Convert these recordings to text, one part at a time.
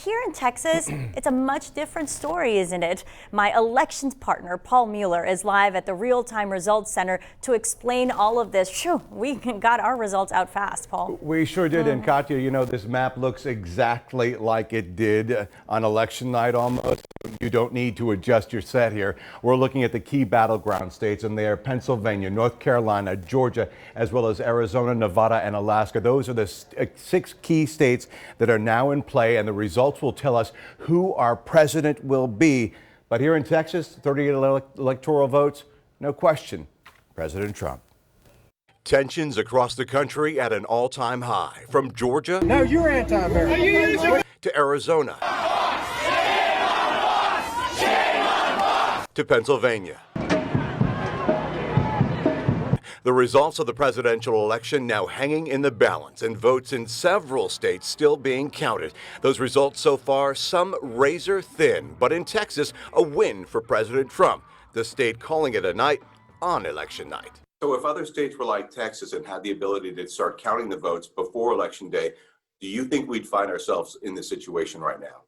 here in Texas, it's a much different story, isn't it? My elections partner, Paul Mueller, is live at the Real-Time Results Center to explain all of this. Phew, we got our results out fast, Paul. We sure did. And Katya, you know, this map looks exactly like it did on election night almost. You don't need to adjust your set here. We're looking at the key battleground states, and they are Pennsylvania, North Carolina, Georgia, as well as Arizona, Nevada, and Alaska. Those are the 6 key states that are now in play, and the results will tell us who our president will be. But here in Texas, 38 electoral votes, no question, President Trump. Tensions across the country at an all-time high, from Georgia no, you're anti-American. to Arizona to Pennsylvania. The results of the presidential election now hanging in the balance, and votes in several states still being counted. Those results so far, some razor thin, but in Texas, a win for President Trump, the state calling it a night on election night. So if other states were like Texas and had the ability to start counting the votes before Election Day, do you think we'd find ourselves in this situation right now?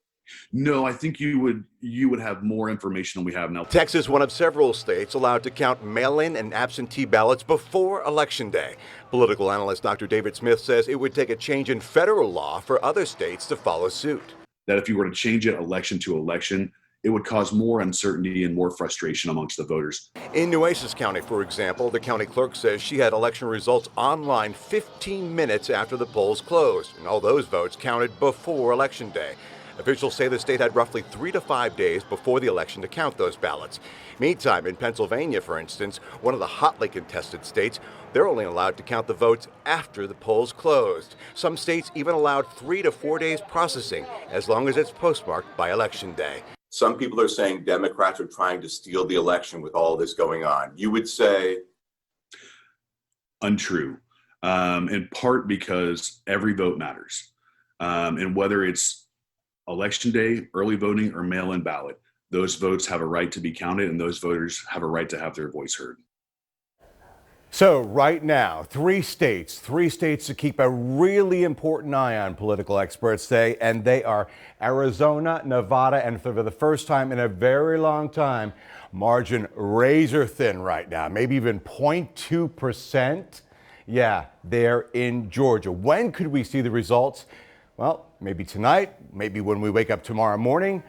No, I think you would have more information than we have now. Texas, one of several states allowed to count mail-in and absentee ballots before Election Day. Political analyst Dr. David Smith says it would take a change in federal law for other states to follow suit. That if you were to change it election to election, it would cause more uncertainty and more frustration amongst the voters. In Nueces County, for example, the county clerk says she had election results online 15 minutes after the polls closed, and all those votes counted before Election Day. Officials say the state had roughly 3 to 5 days before the election to count those ballots. Meantime, in Pennsylvania, for instance, one of the hotly contested states, they're only allowed to count the votes after the polls closed. Some states even allowed 3 to 4 days processing, as long as it's postmarked by Election Day. Some people are saying Democrats are trying to steal the election with all this going on. You would say? Untrue, in part because every vote matters. And whether it's Election Day, early voting, or mail-in ballot, those votes have a right to be counted, and those voters have a right to have their voice heard. So right now, 3 states to keep a really important eye on, political experts say, and they are Arizona, Nevada, and for the first time in a very long time, margin razor thin right now, maybe even 0.2%. Yeah, they're in Georgia. When could we see the results? Well, maybe tonight, maybe when we wake up tomorrow morning,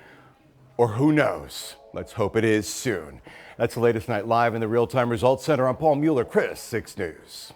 or who knows? Let's hope it is soon. That's the latest night live in the Real-Time Results Center. I'm Paul Mueller, KRIS 6 News.